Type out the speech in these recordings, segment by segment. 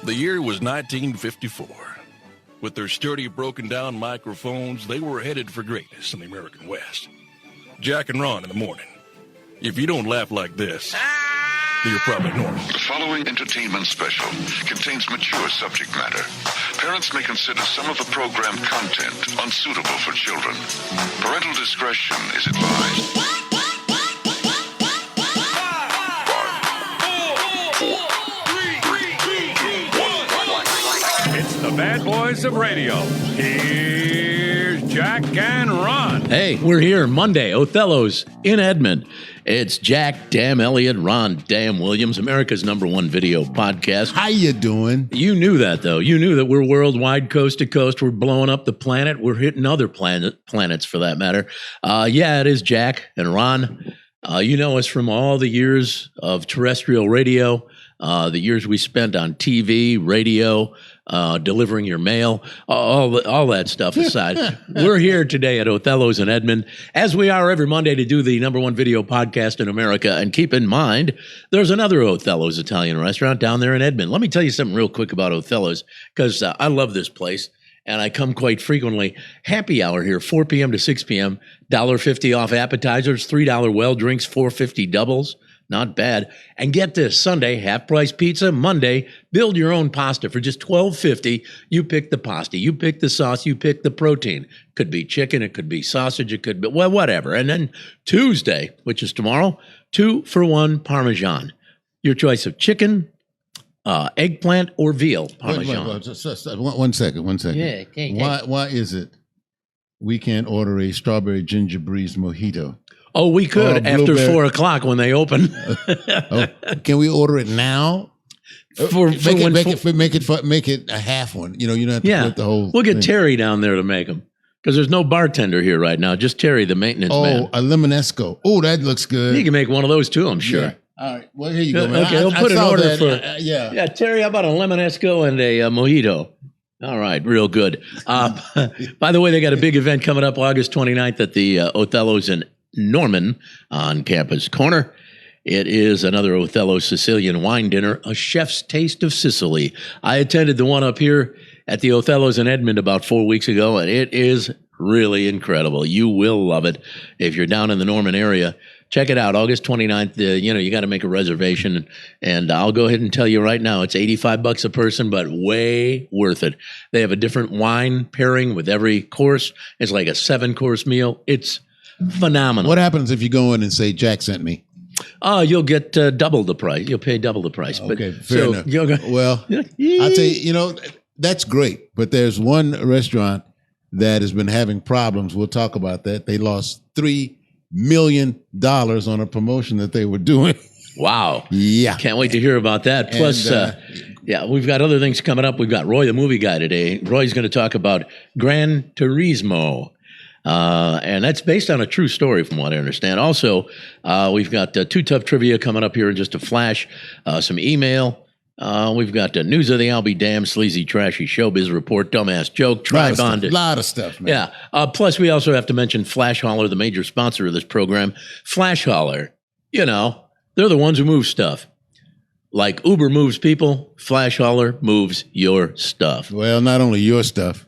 The year was 1954. With their sturdy, broken-down microphones, they were headed for greatness in the American West. Jack and Ron in the morning. If you don't laugh like this, you're probably normal. The following entertainment special contains mature subject matter. Parents may consider some of the program content unsuitable for children. Parental discretion is advised. 5, 4, 3, 2, 1. It's the bad boys of radio. Here's Jack and Ron. Hey, we're here Monday, Othello's in Edmond. It's Jack, Damn Elliott, Ron, Damn Williams, America's #1 video podcast. How you doing? You knew that, though. You knew that we're worldwide, coast to coast. We're blowing up the planet. We're hitting other planets, for that matter. Yeah, it is Jack and Ron. You know us from all the years of terrestrial radio, the years we spent on TV, radio, delivering your mail, all that stuff aside. We're here today at Othello's in Edmond, as we are every Monday, to do the #1 video podcast in America. And keep in mind, there's another Othello's Italian restaurant down there in Edmond. Let me tell you something real quick about Othello's, because I love this place, and I come quite frequently. Happy hour here, 4 p.m. to 6 p.m., $1.50 off appetizers, $3 well drinks, $4.50 doubles. Not bad. And get this, Sunday, half-price pizza. Monday, build your own pasta for just $12.50. You pick the pasta, you pick the sauce, you pick the protein. Could be chicken, it could be sausage, it could be, well, whatever. And then Tuesday, which is tomorrow, 2-for-1 Parmesan. Your choice of chicken, eggplant, or veal Parmesan. Wait. One second. Yeah. Why is it we can't order a strawberry ginger breeze mojito? Oh, we could after 4 o'clock when they open. Can we order it now? Make it a half one. You don't have to put the whole. We'll get thing. Terry down there to make them, because there's no bartender here right now. Just Terry, the maintenance man. Oh, a Limonesco. Oh, that looks good. He can make one of those too, I'm sure. Yeah. All right. Well, here you go, man. Okay, he'll put an order for. Yeah, Terry, how about a Limonesco and a mojito? All right, real good. By the way, they got a big event coming up August 29th at the Othello's in Norman on Campus Corner. It is another Othello Sicilian wine dinner, a chef's taste of Sicily. I attended the one up here at the Othello's in Edmond about 4 weeks ago, and it is really incredible. You will love it if you're down in the Norman area. Check it out, August 29th. You got to make a reservation, and I'll go ahead and tell you right now, it's $85 a person, but way worth it. They have a different wine pairing with every course. It's like a 7-course meal. It's phenomenal. What happens if you go in and say, Jack sent me? You'll get double the price. You'll pay double the price. Okay, fair enough. Well, I'll tell you, that's great. But there's one restaurant that has been having problems. We'll talk about that. They lost $3 million on a promotion that they were doing. Wow. Yeah. Can't wait to hear about that. Plus, we've got other things coming up. We've got Roy, the movie guy, today. Roy's going to talk about Gran Turismo. And that's based on a true story, from what I understand. Also, we've got Too Tough Trivia coming up here in just a flash, some email. We've got news of the I'll Be Damned, sleazy, trashy showbiz report, dumbass joke, tri-bonded. A lot of stuff, man. Yeah. Plus, we also have to mention Flash Hauler, the major sponsor of this program. Flash Hauler, they're the ones who move stuff. Like Uber moves people, Flash Hauler moves your stuff. Well, not only your stuff.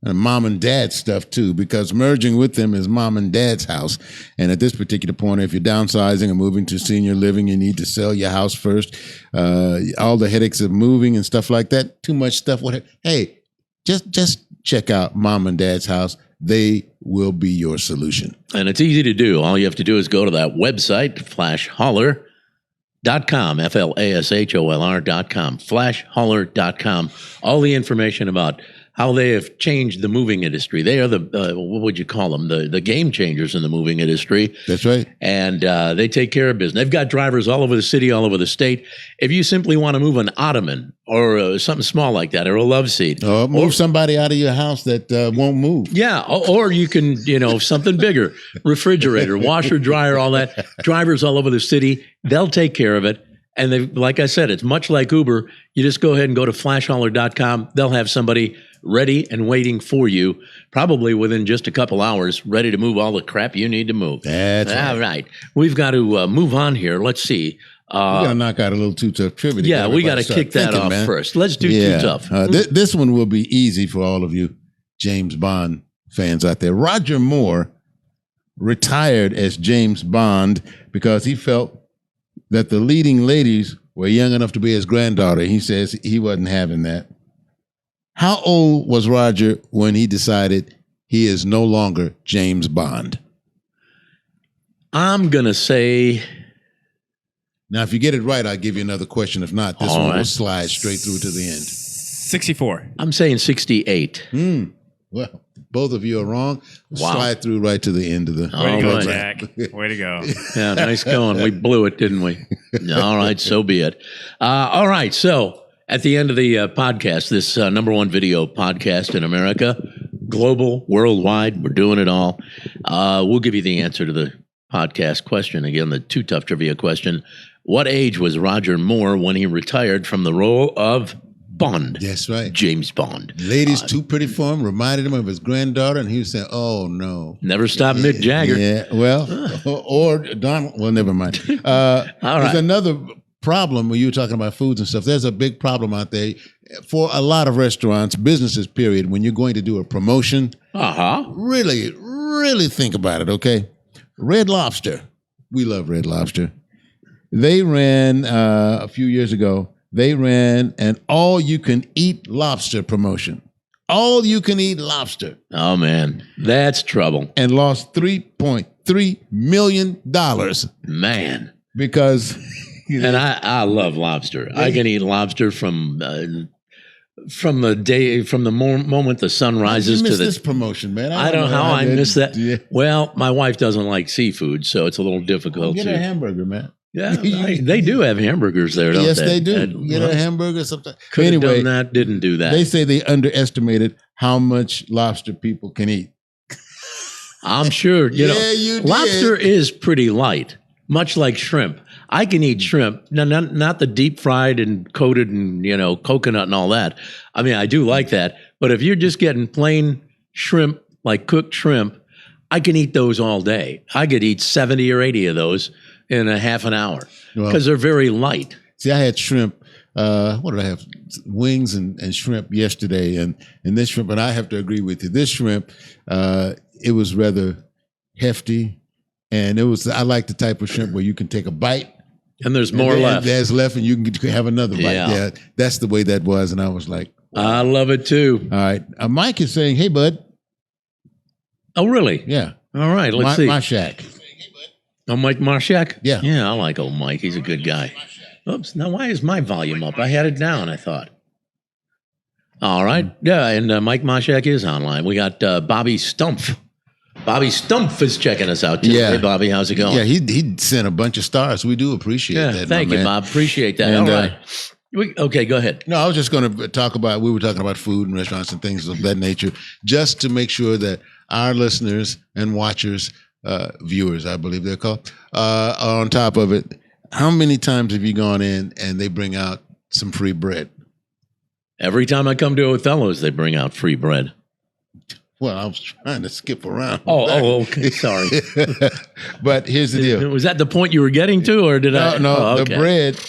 And mom and dad's stuff too, because merging with them is mom and dad's house. And at this particular point, if you're downsizing or moving to senior living, you need to sell your house first. All the headaches of moving and stuff like that, too much stuff. Hey, just check out mom and dad's house. They will be your solution. And it's easy to do. All you have to do is go to that website, flashholler.com, FLASHOLR.com, flashholler.com. All the information about how they have changed the moving industry. They are the, what would you call them? The game changers in the moving industry. That's right. And they take care of business. They've got drivers all over the city, all over the state. If you simply want to move an ottoman or something small like that, or a love seat. Or move somebody out of your house that won't move. Yeah, or you can, something bigger, refrigerator, washer, dryer, all that. Drivers all over the city, they'll take care of it. And they, like I said, it's much like Uber. You just go ahead and go to flashholler.com. They'll have somebody ready and waiting for you, probably within just a couple hours, ready to move all the crap you need to move. That's all right. We've got to move on here. Let's see. We got to knock out a little too tough trivia. Yeah, we got to kick that off first. Let's do too tough. This one will be easy for all of you James Bond fans out there. Roger Moore retired as James Bond because he felt that the leading ladies were young enough to be his granddaughter. He says he wasn't having that. How old was Roger when he decided he is no longer James Bond? I'm going to say... Now, if you get it right, I'll give you another question. If not, this one will slide straight through to the end. 64. I'm saying 68. Well, both of you are wrong. Wow. Slide through right to the end of the Way to go, right. Jack. Way to go. Yeah, nice going. We blew it, didn't we? All right, so be it. All right, so at the end of the podcast, this number one video podcast in America, global, worldwide, we're doing it all. We'll give you the answer to the podcast question. Again, the Too Tough Trivia question. What age was Roger Moore when he retired from the role of Bond? That's right. James Bond. Ladies too pretty for him, reminded him of his granddaughter, and he was saying, oh, no. Never stopped Mick Jagger. Yeah, well, or Donald. Well, never mind. All right. There's another problem when you were talking about foods and stuff. There's a big problem out there for a lot of restaurants, businesses, period, when you're going to do a promotion. Really, really think about it, okay? Red Lobster. We love Red Lobster. They ran, a few years ago, they ran an all-you-can-eat lobster promotion. All-you-can-eat lobster. Oh, man. That's trouble. And lost $3.3 million. Man. Because... And I love lobster. I can eat lobster from the moment the sun rises you to missed the this promotion, man. I don't know how I missed that. Yeah. Well, my wife doesn't like seafood, so it's a little difficult. Get a hamburger, man. Yeah, they do have hamburgers there, don't they? Yes, they do. Get a hamburger sometimes. Could have done that, didn't do that. They say they underestimated how much lobster people can eat. I'm sure. You did. Lobster is pretty light, much like shrimp. I can eat shrimp, not the deep fried and coated and, coconut and all that. I mean, I do like that. But if you're just getting plain shrimp, like cooked shrimp, I can eat those all day. I could eat 70 or 80 of those in a half an hour because they're very light. See, I had shrimp. What did I have? Wings and shrimp yesterday. And this shrimp, and I have to agree with you. This shrimp, it was rather hefty. And I like the type of shrimp where you can take a bite. And there's more left. There's left, and you can have another bite. Yeah, that's the way that was. And I was like, wow. I love it too. All right. Mike is saying, hey, bud. Oh, really? Yeah. All right. Let's see. Marshak. Oh, Mike Marshak? Yeah. Yeah, I like old Mike. He's a good guy. Oops. Now, why is my volume up? I had it down, I thought. All right. Yeah, and Mike Marshak is online. We got Bobby Stumpf. Bobby Stumpf is checking us out today. Yeah. Hey, Bobby, how's it going? Yeah, he sent a bunch of stars. We do appreciate that. Thank you, Bob. Appreciate that. And, all right. Okay, go ahead. No, I was just going to we were talking about food and restaurants and things of that nature, just to make sure that our listeners and watchers, viewers, I believe they're called, are on top of it. How many times have you gone in and they bring out some free bread? Every time I come to Othello's, they bring out free bread. Well, I was trying to skip around. Oh, okay. Sorry. But here's the deal. Was that the point you were getting to, or did I? No, okay. The bread,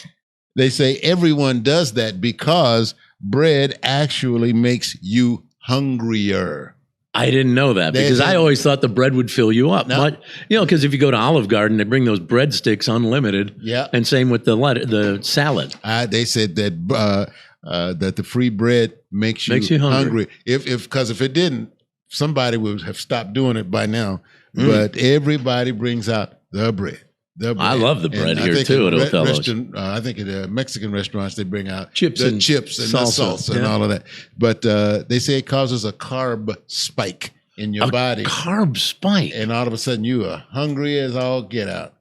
they say everyone does that because bread actually makes you hungrier. I didn't know that because I always thought the bread would fill you up. No. Because if you go to Olive Garden, they bring those breadsticks unlimited. Yeah. And same with the salad. They said that that the free bread makes you hungry. Because if it didn't, somebody would have stopped doing it by now. But everybody brings out the bread. I love the bread here too at Othello's. I think at Mexican restaurants they bring out chips and salsa. the salsa and all of that. But they say it causes a carb spike in your body. Carb spike. And all of a sudden you are hungry as all get out.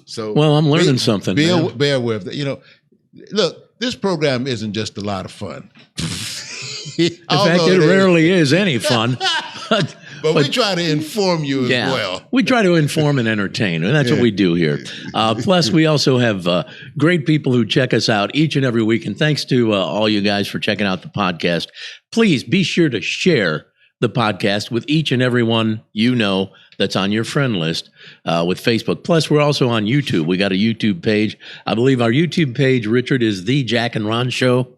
So I'm learning something. Be aware of that. Look, this program isn't just a lot of fun. In fact, it rarely is any fun. But we try to inform you as well. We try to inform and entertain, and that's what we do here. Plus, we also have great people who check us out each and every week. And thanks to all you guys for checking out the podcast. Please be sure to share the podcast with each and every one you know that's on your friend list with Facebook. Plus, we're also on YouTube. We got a YouTube page. I believe our YouTube page, Richard, is The Jack and Ron Show.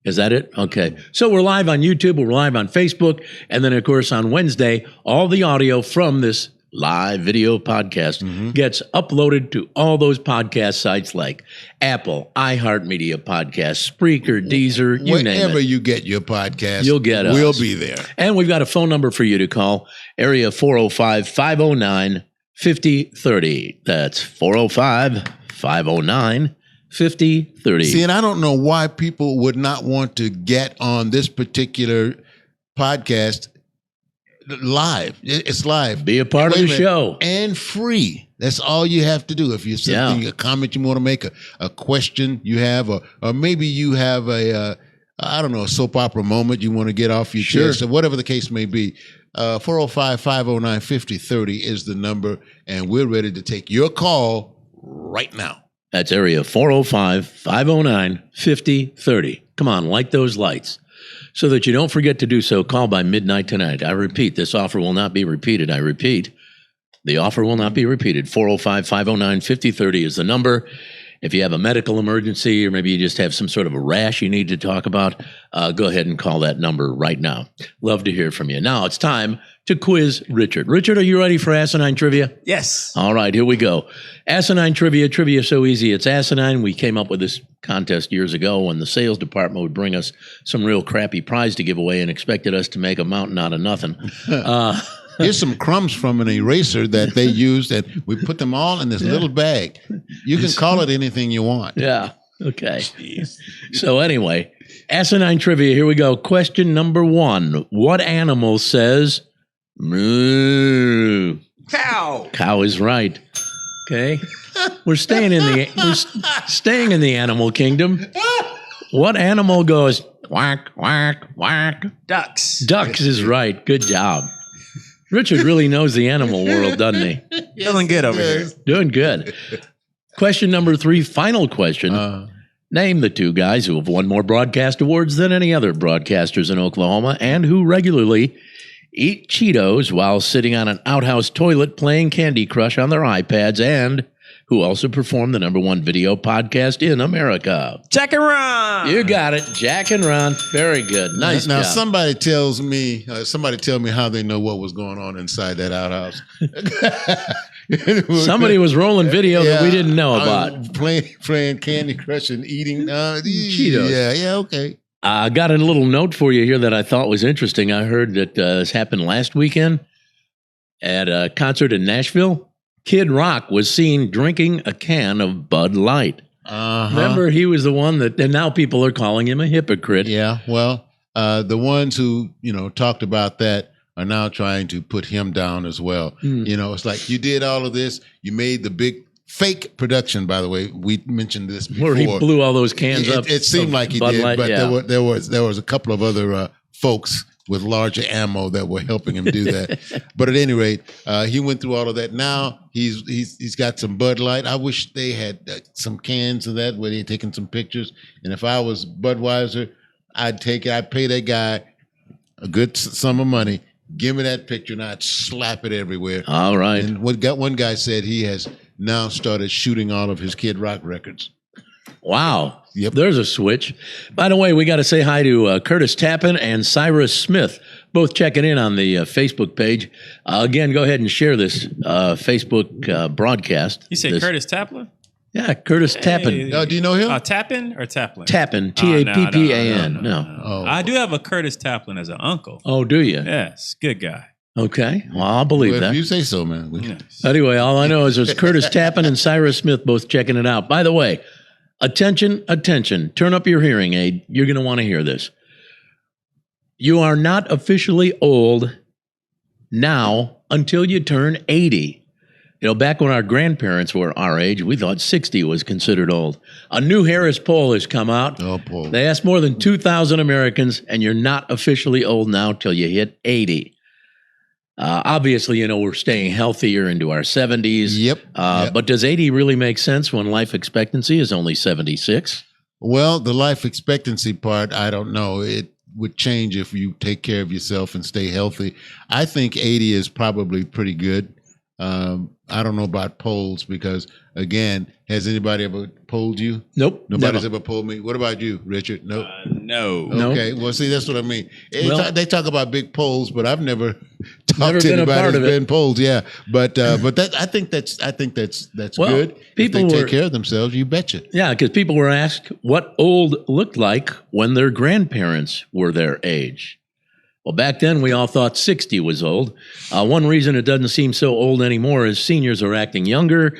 Is that it? Okay. So we're live on YouTube. We're live on Facebook. And then, of course, on Wednesday, all the audio from this live video podcast gets uploaded to all those podcast sites like Apple, iHeartMedia Podcasts, Spreaker, Deezer, you name it. Wherever you get your podcast, You'll get us. We'll be there. And we've got a phone number for you to call, area 405-509-5030. That's 405-509-5030. See, and I don't know why people would not want to get on this particular podcast live. It's live. Be a part of the show. And free. That's all you have to do. If you something, a comment you want to make, a question you have, or maybe you have a soap opera moment you want to get off your chest, or whatever the case may be. 405-509-5030 is the number, and we're ready to take your call right now. That's area 405-509-5030. Come on, light those lights. So that you don't forget to do so, call by midnight tonight. I repeat, this offer will not be repeated. I repeat, the offer will not be repeated. 405-509-5030 is the number. If you have a medical emergency, or maybe you just have some sort of a rash you need to talk about, go ahead and call that number right now. Love to hear from you. Now it's time to quiz Richard. Richard, are you ready for asinine trivia? Yes. All right, here we go. Asinine trivia. Trivia is so easy. It's asinine. We came up with this contest years ago when the sales department would bring us some real crappy prize to give away and expected us to make a mountain out of nothing. Here's some crumbs from an eraser that they used, and we put them all in this little bag. You can call it anything you want. Yeah. Okay. So anyway, asinine trivia. Here we go. Question number 1. What animal says moo? Cow. Cow is right. Okay. We're staying in the animal kingdom. What animal goes quack, quack, quack? Ducks. Ducks is right. Good job. Richard really knows the animal world, doesn't he? Feeling good over here. Doing good. Question number 3, final question. Name the 2 guys who have won more broadcast awards than any other broadcasters in Oklahoma and who regularly eat Cheetos while sitting on an outhouse toilet playing Candy Crush on their iPads and who also perform the #1 video podcast in America. Jack and Ron. You got it. Jack and Ron. Very good. Nice Now, job. somebody tell me how they know what was going on inside that outhouse. Somebody was rolling video that we didn't know about. Playing Candy Crush and eating Cheetos. Yeah, okay. I got a little note for you here that I thought was interesting. I heard that this happened last weekend at a concert in Nashville. Kid Rock was seen drinking a can of Bud Light. Remember, he was the one that, and now people are calling him a hypocrite. Yeah, well, the ones who, talked about that are now trying to put him down as well. It's like, you did all of this, you made the big fake production, by the way. We mentioned this before. Where he blew all those cans up. It seemed like he Bud did, Light, but yeah. there was a couple of other folks with larger ammo that were helping him do that. But at any rate, he went through all of that. Now he's got some Bud Light. I wish they had some cans of that where they'd taken some pictures. And if I was Budweiser, I'd take it. I'd pay that guy a good sum of money. Give me that picture and I'd slap it everywhere. All right. And one guy said he has now started shooting all of his Kid Rock records. Wow. Yep. There's a switch. By the way, we got to say hi to Curtis Tappan and Cyrus Smith, both checking in on the Facebook page. Again, go ahead and share this Facebook broadcast. You say Curtis Taplin? Yeah, Curtis Tappan. Do you know him? Tappin or Taplin? Tappan, Tappan. No. Oh. I do have a Curtis Taplin as an uncle. Oh, do you? Yes, good guy. Okay. Well, I'll believe Well, that. if you say so, man. Yes. Anyway, all I know is there's Curtis Tappan and Cyrus Smith both checking it out. By the way, attention, attention. Turn up your hearing aid. You're going to want to hear this. You are not officially old now until you turn 80. Back when our grandparents were our age, we thought 60 was considered old. A new Harris poll has come out. Oh, poll. They asked more than 2,000 Americans, and you're not officially old now till you hit 80. Obviously, we're staying healthier into our 70s. Yep. But does 80 really make sense when life expectancy is only 76? Well, the life expectancy part, I don't know. would change if you take care of yourself and stay healthy. I think 80 is probably pretty good. I don't know about polls because, again, has anybody ever polled you? Nope. Nobody's never. ever polled me. What about you, Richard? Nope. No. No. Okay. Well, see, that's what I mean. Well- They talk about big polls, but I've never talked Never to been a anybody part who's of it. been polled. Yeah, but that I think that's Well, good. If people they were- take care of themselves, you betcha. Yeah, because people were asked what old looked like when their grandparents were their age. Well, back then we all thought 60 was old. One reason it doesn't seem so old anymore is seniors are acting younger.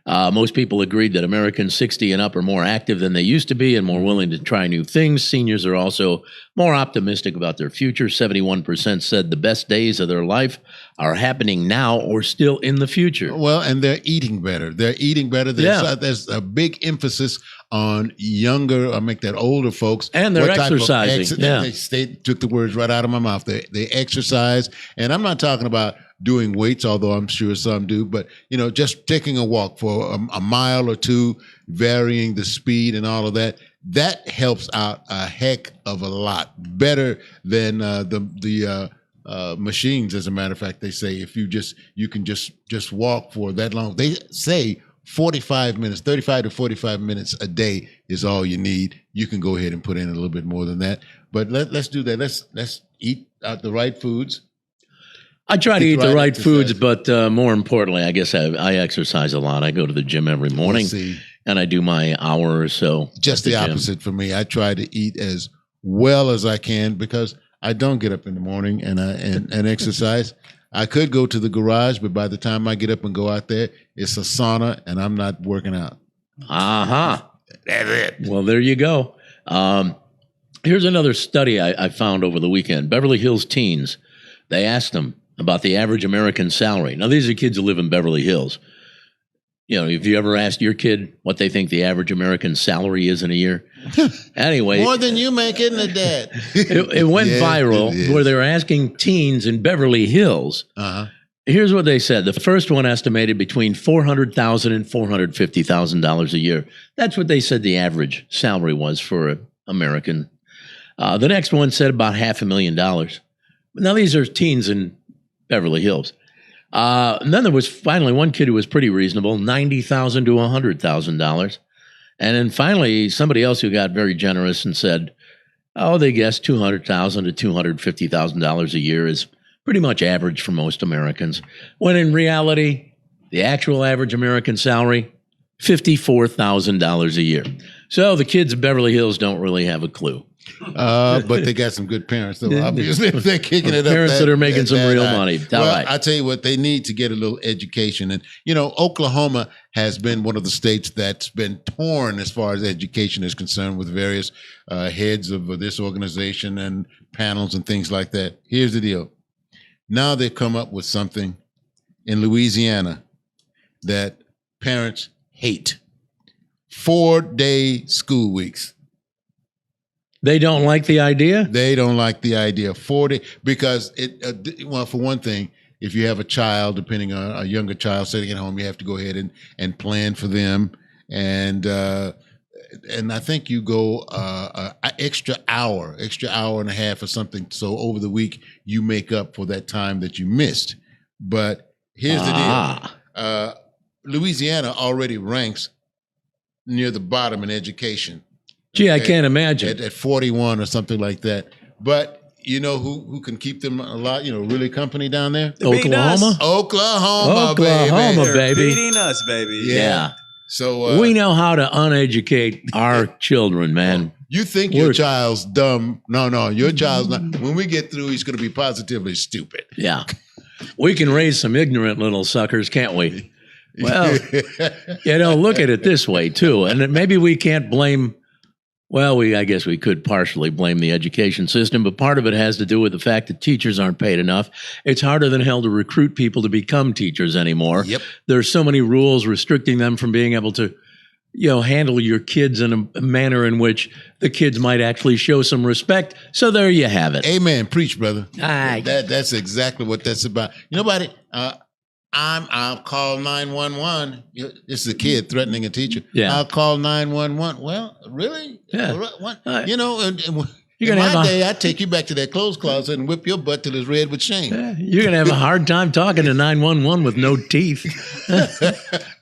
Most people agreed that Americans 60 and up are more active than they used to be and more willing to try new things. Seniors are also more optimistic about their future. 71% said the best days of their life are happening now or still in the future. Well, and they're eating better. They're eating better. There's a big emphasis on younger, I make that older folks. And they're What type of exercising, yeah. They took the words right out of my mouth. They exercise. And I'm not talking about doing weights, although I'm sure some do, but, just taking a walk for a mile or two, varying the speed and all of that. That helps out a heck of a lot better than the machines. As a matter of fact, they say if you can just walk for that long. They say 45 minutes, 35 to 45 minutes a day is all you need. You can go ahead and put in a little bit more than that, but let's do that. Let's eat out the right foods. I try to Eat eat the right right exercise. foods, but more importantly, I guess I exercise a lot. I go to the gym every morning, Let's see. and I do my hour or so. Just at the gym. opposite for me. I try to eat as well as I can because I don't get up in the morning and exercise. I could go to the garage, but by the time I get up and go out there, it's a sauna and I'm not working out. Aha. That's it. Well, there you go. Here's another study I found over the weekend. Beverly Hills teens, they asked them about the average American salary. Now, these are kids who live in Beverly Hills. If you ever asked your kid what they think the average American salary is in a year? Anyway. More than you make, isn't it, Dad? It went Yes, viral it is. where they were asking teens in Beverly Hills. Uh-huh. Here's what they said. The first one estimated between $400,000 and $450,000 a year. That's what they said the average salary was for an American. The next one said about $500,000. Now, these are teens in Beverly Hills. And then there was finally one kid who was pretty reasonable, $90,000 to $100,000. And then finally, somebody else who got very generous and said, they guess $200,000 to $250,000 a year is pretty much average for most Americans. When in reality, the actual average American salary, $54,000 a year. So the kids of Beverly Hills don't really have a clue. But they got some good parents, though. Obviously, if they're kicking it up. Parents that are making some real money. All Well, right. I tell you what, they need to get a little education. And, Oklahoma has been one of the states that's been torn as far as education is concerned with various heads of this organization and panels and things like that. Here's the deal. Now they've come up with something in Louisiana that parents hate. 4-day school weeks. They don't like the idea? They don't like the idea of 40 because for one thing, if you have a child, depending on a younger child sitting at home, you have to go ahead and plan for them. And I think you go an extra hour and a half or something. So over the week, you make up for that time that you missed. But here's the deal. Louisiana already ranks near the bottom in education. Gee, I can't imagine. At 41 or something like that. But you know who can keep them a lot, really company down there? Oklahoma? Oklahoma, Oklahoma, baby. Beating us, baby. Yeah. So We know how to uneducate our children, man. you think your child's dumb. No, your child's not. When we get through, he's going to be positively stupid. Yeah. We can raise some ignorant little suckers, can't we? Well, look at it this way, too. And maybe we can't blame, I guess we could partially blame the education system, but part of it has to do with the fact that teachers aren't paid enough. It's harder than hell to recruit people to become teachers anymore. Yep. There's so many rules restricting them from being able to, handle your kids in a manner in which the kids might actually show some respect. So there you have it. Amen. Preach, brother. Aye. That's exactly what that's about. Buddy, I'll call 911. This is a kid threatening a teacher. Yeah. I'll call 911. Well, really? Yeah. What? Right. And You're In gonna my have day, I'd take you back to that clothes closet and whip your butt till it's red with shame. you're gonna have a hard time talking to 911 with no teeth.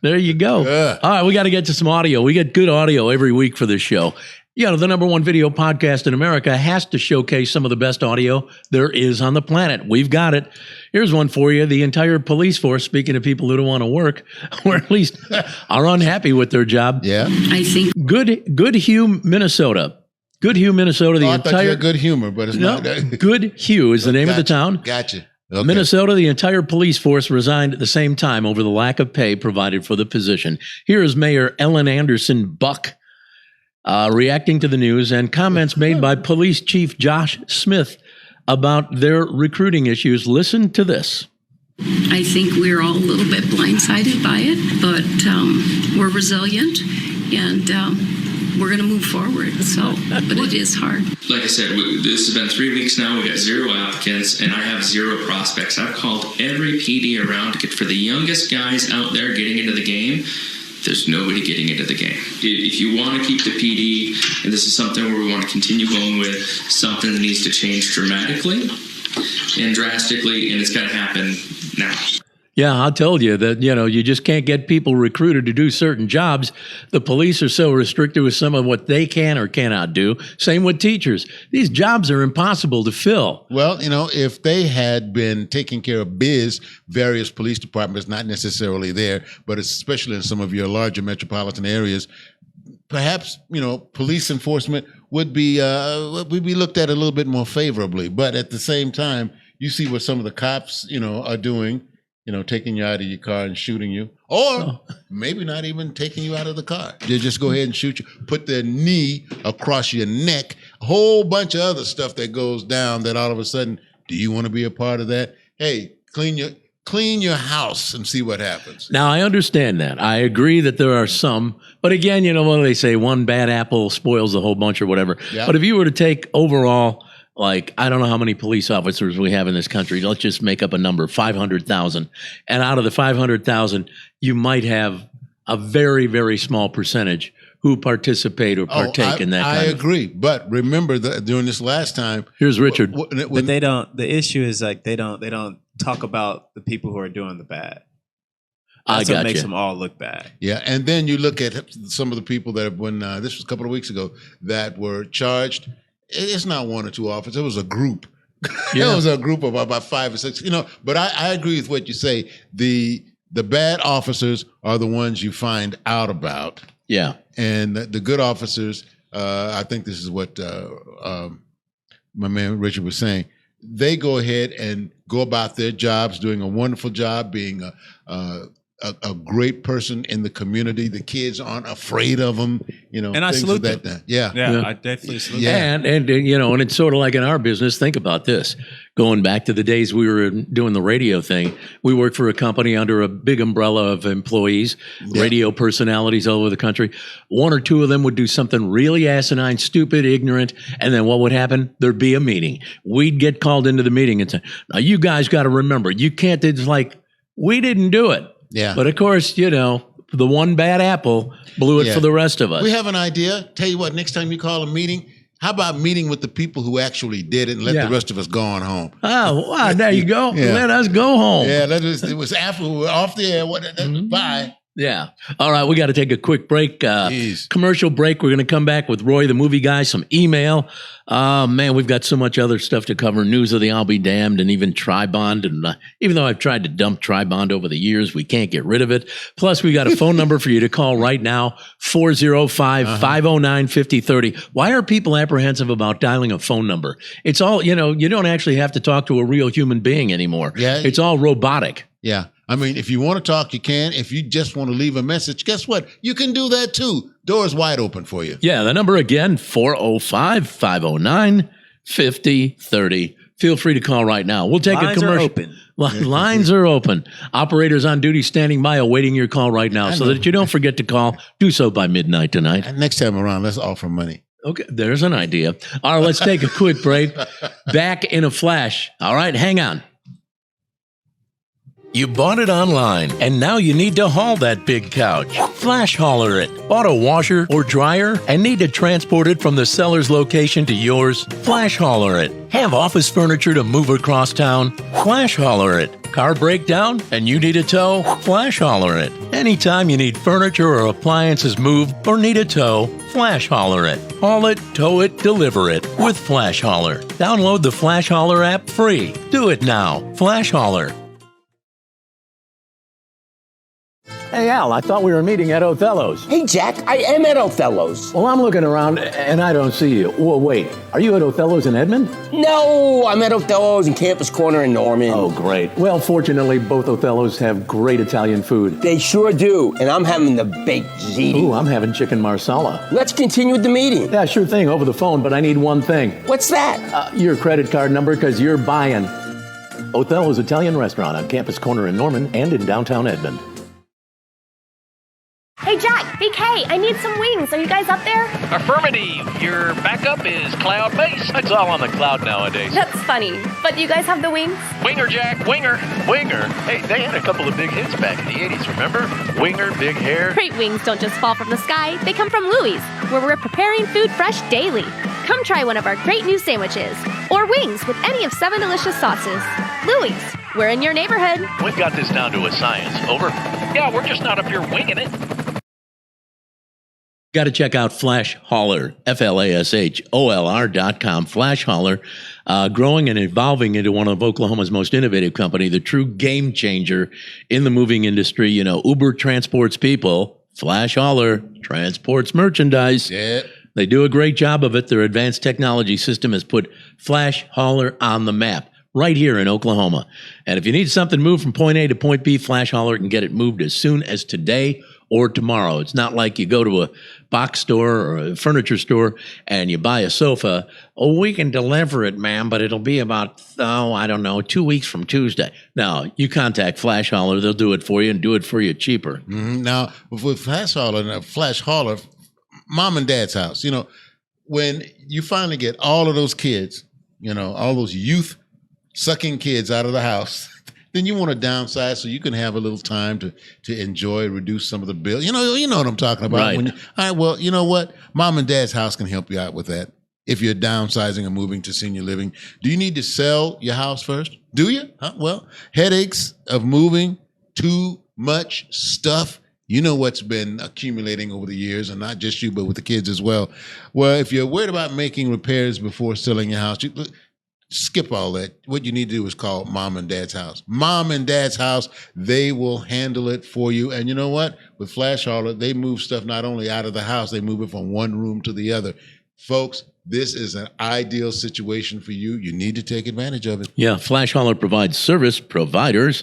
There you go. All right, we got to get to some audio. We get good audio every week for this show. You know, the number one video podcast in America has to showcase some of the best audio there is on the planet. We've got it. Here's one for you. The entire police force, speaking of people who don't want to work, or at least are unhappy with their job. Yeah. I think Good Hue, Minnesota. Good Hue, Minnesota. The I thought you entire had good humor, but it's no, not that. Good Hue is the name of the Gotcha. town. Gotcha. Okay. Minnesota, the entire police force resigned at the same time over the lack of pay provided for the position. Here is Mayor Ellen Anderson Buck reacting to the news and comments made by Police Chief Josh Smith about their recruiting issues. Listen to this. I think we're all a little bit blindsided by it, but we're resilient and we're going to move forward. So, but it is hard. Like I said, this has been 3 weeks now. We got 0 applicants, and I have 0 prospects. I've called every PD around to get for the youngest guys out there getting into the game. There's nobody getting into the game. If you want to keep the PD, and this is something where we want to continue going with, something that needs to change dramatically and drastically, and it's got to happen now. Yeah, I told you that, you know, you just can't get people recruited to do certain jobs. The police are so restricted with some of what they can or cannot do. Same with teachers. These jobs are impossible to fill. Well, you know, if they had been taking care of various police departments, not necessarily there, but especially in some of your larger metropolitan areas, perhaps, you know, police enforcement would be looked at a little bit more favorably. But at the same time, you see what some of the cops, you know, are doing. You know, taking you out of your car and shooting you, or maybe not even taking you out of the car. They just go ahead and shoot you, put their knee across your neck, a whole bunch of other stuff that goes down that all of a sudden, do you want to be a part of that? Hey, clean your house and see what happens. Now, I understand that. I agree that there are some, but again, you know what they say, one bad apple spoils the whole bunch or whatever. Yeah. But if you were to take overall, like, I don't know how many police officers we have in this country. Let's just make up a number, 500,000. And out of the 500,000, you might have a very, very small percentage who participate or partake in that kind I of. agree. But remember that during this last time. Here's Richard. But they don't. The issue is like they don't talk about the people who are doing the bad. That's what makes them all look bad. Yeah, and then you look at some of the people that have been, this was a couple of weeks ago, that were charged. It's not 1 or 2 officers. It was a group. Yeah. It was a group of about 5 or 6. You know, but I agree with what you say. The bad officers are the ones you find out about. Yeah. And the good officers, I think this is what my man Richard was saying. They go ahead and go about their jobs, doing a wonderful job, being a great person in the community. The kids aren't afraid of them, you know. And I salute them. Yeah. I definitely salute them. And you know, and it's sort of like in our business. Think about this. Going back to the days we were doing the radio thing, we worked for a company under a big umbrella of employees, radio personalities all over the country. 1 or 2 of them would do something really asinine, stupid, ignorant, and then what would happen? There'd be a meeting. We'd get called into the meeting and say, now you guys got to remember, you can't, it's like, we didn't do it. Yeah. But of course, you know, the one bad apple blew it for the rest of us. We have an idea. Tell you what, next time you call a meeting, how about meeting with the people who actually did it and let the rest of us go on home? Oh, wow, there you go. Yeah. Let us go home. Yeah, it was after we were off the air. Bye. Yeah. All right, we got to take a quick break. Commercial break. We're going to come back with Roy, the movie guy, some email. Man, we've got so much other stuff to cover. News of the I'll Be Damned and even Tribond. And even though I've tried to dump Tribond over the years, we can't get rid of it. Plus, we got a phone number for you to call right now, 405-509-5030. Why are people apprehensive about dialing a phone number? It's all, you know, you don't actually have to talk to a real human being anymore. Yeah. It's all robotic. Yeah. I mean, if you want to talk, you can. If you just want to leave a message, guess what? You can do that too. Door's wide open for you. Yeah, the number again, 405-509-5030. Feel free to call right now. We'll take Lines a commercial. are open. Lines are open. Operators on duty standing by awaiting your call right now. So that you don't forget to call, do so by midnight tonight. And next time around, let's offer money. Okay, there's an idea. All right, let's take a quick break. Back in a flash. All right, hang on. You bought it online, and now you need to haul that big couch. Flash hauler it. Bought a washer or dryer and need to transport it from the seller's location to yours? Flash hauler it. Have office furniture to move across town? Flash hauler it. Car breakdown and you need a tow? Flash hauler it. Anytime you need furniture or appliances moved or need a tow, Flash hauler it. Haul it, tow it, deliver it with Flash hauler. Download the Flash hauler app free. Do it now. Flash hauler. Hey, Al, I thought we were meeting at Othello's. Hey, Jack, I am at Othello's. Well, I'm looking around and I don't see you. Well, wait, are you at Othello's in Edmond? No, I'm at Othello's in Campus Corner in Norman. Oh, great. Well, fortunately, both Othello's have great Italian food. They sure do, and I'm having the baked ziti. Ooh, I'm having chicken marsala. Let's continue with the meeting. Yeah, sure thing, over the phone, but I need one thing. What's that? Your credit card number, because you're buying Othello's Italian Restaurant on Campus Corner in Norman and in downtown Edmond. Hey, Jack, BK, I need some wings. Are you guys up there? Affirmative. Your backup is cloud-based. It's all on the cloud nowadays. That's funny. But you guys have the wings? Winger, Jack, winger. Winger. Hey, they had a couple of big hits back in the 80s, remember? Winger, big hair. Great wings don't just fall from the sky. They come from Louie's, where we're preparing food fresh daily. Come try one of our great new sandwiches. Or wings with any of 7 delicious sauces. Louie's, we're in your neighborhood. We've got this down to a science. Over. Yeah, we're just not up here winging it. Got to check out Flash Hauler, FLASHOLR.com. Flash Hauler, growing and evolving into one of Oklahoma's most innovative company, the true game changer in the moving industry. You know, Uber transports people. Flash Hauler transports merchandise. Yeah. They do a great job of it. Their advanced technology system has put Flash Hauler on the map right here in Oklahoma. And if you need something moved from point A to point B, Flash Hauler can get it moved as soon as today or tomorrow. It's not like you go to a box store or a furniture store and you buy a sofa. Oh, we can deliver it, ma'am, but it'll be about, 2 weeks from Tuesday. Now, you contact Flash Hauler. They'll do it for you and do it for you cheaper. Mm-hmm. Now, with Flash Hauler, mom and dad's house, you know, when you finally get all of those kids, you know, all those youth sucking kids out of the house, then you want to downsize so you can have a little time to enjoy, reduce some of the bills. You know what I'm talking about. Right. All right, well, you know what? Mom and dad's house can help you out with that. If you're downsizing or moving to senior living, do you need to sell your house first? Do you? Well, headaches of moving, too much stuff. You know what's been accumulating over the years, and not just you, but with the kids as well. Well, if you're worried about making repairs before selling your house, skip all that. What you need to do is call Mom and Dad's house. Mom and Dad's house, they will handle it for you. And you know what? With Flash Hauler, they move stuff not only out of the house, they move it from one room to the other. Folks, this is an ideal situation for you. You need to take advantage of it. Yeah, Flash Hauler provides service providers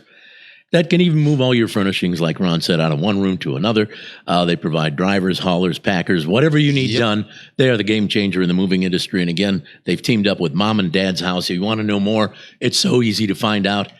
that can even move all your furnishings, like Ron said, out of one room to another. They provide drivers, haulers, packers, whatever you need done. They are the game changer in the moving industry. And again, they've teamed up with Mom and Dad's house. If you want to know more, it's so easy to find out,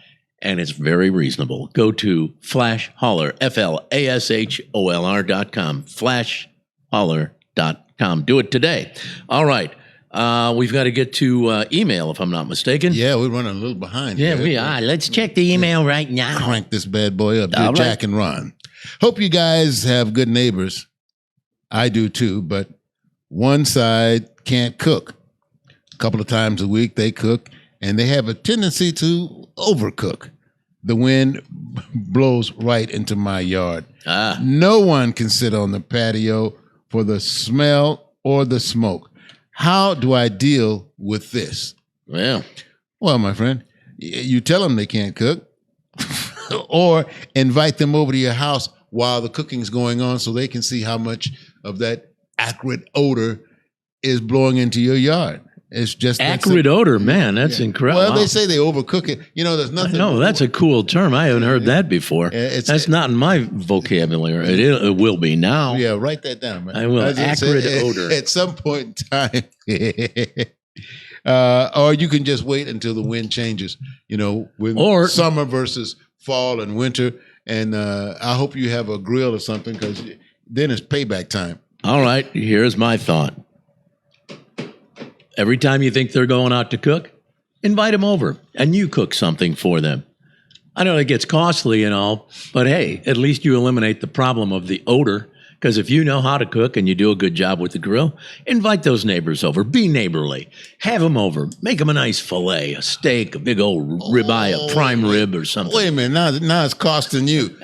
and it's very reasonable. Go to Flash Hauler, FLASHOLR.com, flashhauler.com. Do it today. All right. We've got to get to email, if I'm not mistaken. Yeah, we're running a little behind. Yeah, we are. Let's check the email right now. Crank this bad boy up. Dear All right. Jack and Ron. Hope you guys have good neighbors. I do too, but one side can't cook. A couple of times a week they cook, and they have a tendency to overcook. The wind blows right into my yard. No one can sit on the patio for the smell or the smoke. How do I deal with this? Well, my friend, you tell them they can't cook or invite them over to your house while the cooking's going on so they can see how much of that acrid odor is blowing into your yard. It's just acrid odor, man. That's incredible. Well, they say they overcook it. You know, there's nothing. No, that's a cool term. I haven't heard that before. That's not in my vocabulary. It will be now. Yeah, write that down, man. I will. Acrid odor. At some point in time. Or you can just wait until the wind changes, you know, with summer versus fall and winter. And I hope you have a grill or something, because then it's payback time. All right. Here's my thought. Every time you think they're going out to cook, invite them over and you cook something for them. I know it gets costly and all, but hey, at least you eliminate the problem of the odor. Because if you know how to cook and you do a good job with the grill, invite those neighbors over. Be neighborly. Have them over. Make them a nice filet, a steak, a big old ribeye, a prime rib or something. Wait a minute. Now it's costing you.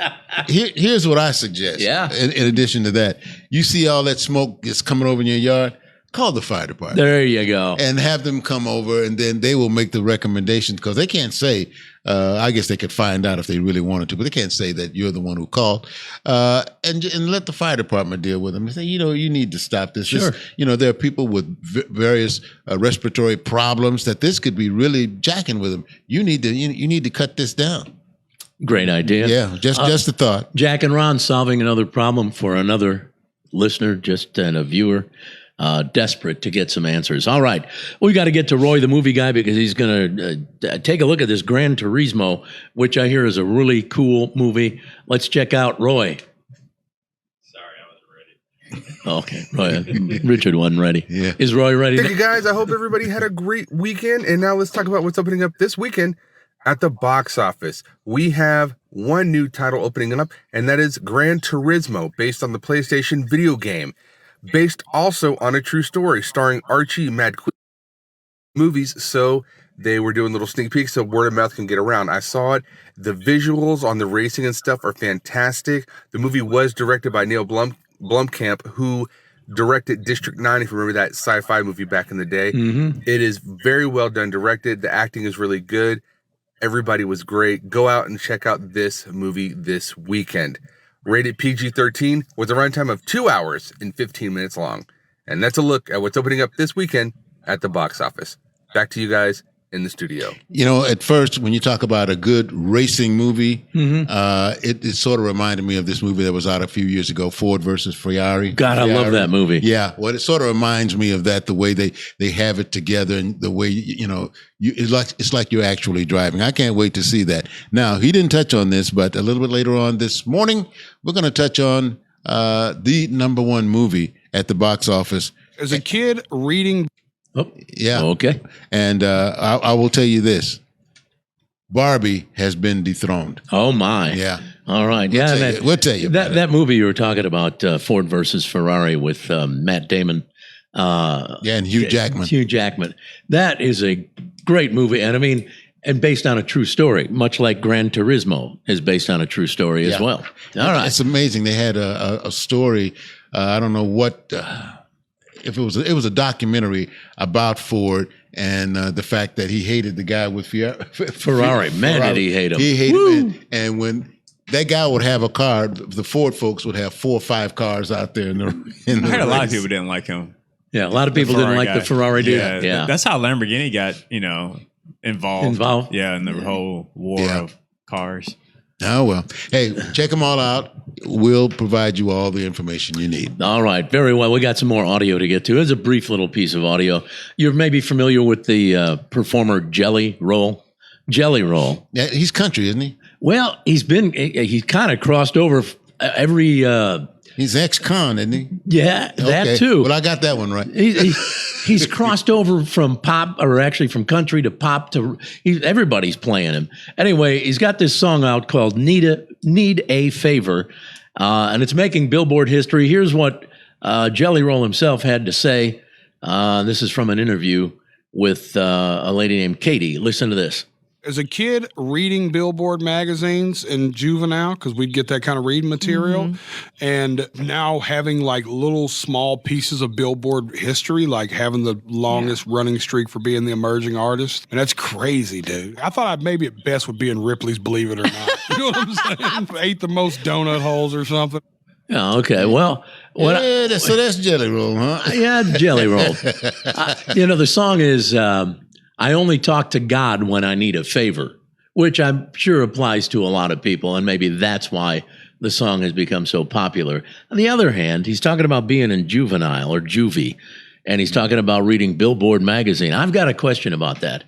Here's what I suggest. Yeah. In addition to that, you see all that smoke is coming over in your yard, call the fire department. There you go. And have them come over, and then they will make the recommendations, because they can't say, I guess they could find out if they really wanted to, but they can't say that you're the one who called. And let the fire department deal with them and say, you need to stop this. Sure. There are people with various respiratory problems that this could be really jacking with them. You need to cut this down. Great idea. Yeah, just a thought. Jack and Ron solving another problem for another listener, and a viewer. Desperate to get some answers. All right. We got to get to Roy, the movie guy, because he's going to take a look at this Gran Turismo, which I hear is a really cool movie. Let's check out Roy. Sorry, I wasn't ready. Okay. Roy, Richard wasn't ready. Yeah. Is Roy ready? Thank you, guys. I hope everybody had a great weekend. And now let's talk about what's opening up this weekend at the box office. We have one new title opening up, and that is Gran Turismo, based on the PlayStation video game. Based also on a true story, starring Archie McQueen movies. So they were doing little sneak peeks so word of mouth can get around. I saw it. The visuals on the racing and stuff are fantastic. The movie was directed by Neil Blomkamp, who directed District 9, if you remember that sci-fi movie back in the day. Mm-hmm. It is very well done directed. The acting is really good. Everybody was great. Go out and check out this movie this weekend. Rated PG-13 with a runtime of 2 hours and 15 minutes long. And that's a look at what's opening up this weekend at the box office. Back to you guys in the studio. At first, when you talk about a good racing movie, it sort of reminded me of this movie that was out a few years ago, Ford versus Ferrari. God, I love that movie. Yeah, well, it sort of reminds me of that, the way they have it together, and the way, it's like you're actually driving. I can't wait to see that. Now, he didn't touch on this, but a little bit later on this morning, we're going to touch on the number one movie at the box office. As a kid, reading... Oh, yeah. Okay. And I will tell you this. Barbie has been dethroned. Oh, my. Yeah. All right. We'll tell you about that movie you were talking about, Ford versus Ferrari with Matt Damon. And Hugh Jackman. Hugh Jackman. That is a great movie. And based on a true story, much like Gran Turismo is based on a true story as well. All right. It's amazing. They had a story. I don't know what... if it was a documentary about Ford and the fact that he hated the guy with Ferrari. Man, did he hate him. He hated him. And when that guy would have a car, the Ford folks would have 4 or 5 cars out there in the I heard a lot of people didn't like him. Yeah, a lot of people didn't like the Ferrari dude. Yeah. That's how Lamborghini got, involved. Yeah, in the whole war of cars. Oh, well. Hey, check them all out. We'll provide you all the information you need. All right. Very well. We got some more audio to get to. It's a brief little piece of audio. You're maybe familiar with the performer Jelly Roll. Jelly Roll. Yeah, he's country, isn't he? Well, he's kind of crossed over every... He's ex-con, isn't he? Yeah, that too. Well, I got that one right. He's crossed over from pop, or actually from country to pop to. Everybody's playing him. Anyway, he's got this song out called "Need a Favor," and it's making Billboard history. Here's what Jelly Roll himself had to say. This is from an interview with a lady named Katie. Listen to this. As a kid, reading Billboard magazines and Juvenile, because we'd get that kind of reading material, and now having like little small pieces of Billboard history, like having the longest running streak for being the emerging artist. And that's crazy, dude. I thought maybe at best would be in Ripley's Believe It or Not. You know what I'm saying? Ate the most donut holes or something. Yeah, okay. Well, so that's Jelly Roll, huh? Yeah, Jelly Roll. The song is... I only talk to God when I need a favor, which I'm sure applies to a lot of people, and maybe that's why the song has become so popular. On the other hand, he's talking about being in Juvenile or Juvie, and he's talking about reading Billboard magazine. I've got a question about that.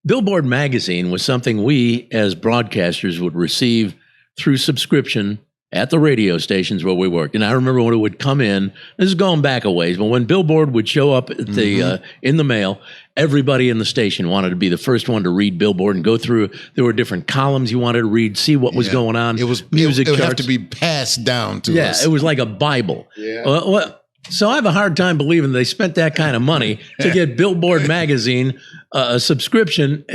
Billboard magazine was something we, as broadcasters, would receive through subscription at the radio stations where we worked. And I remember when it would come in, this is going back a ways, but when Billboard would show up at the in the mail, everybody in the station wanted to be the first one to read Billboard and go through. There were different columns you wanted to read, see what was going on. It was music It would charts. have to be passed down to us. Yeah, it was like a Bible. Yeah. So I have a hard time believing they spent that kind of money to get Billboard magazine a subscription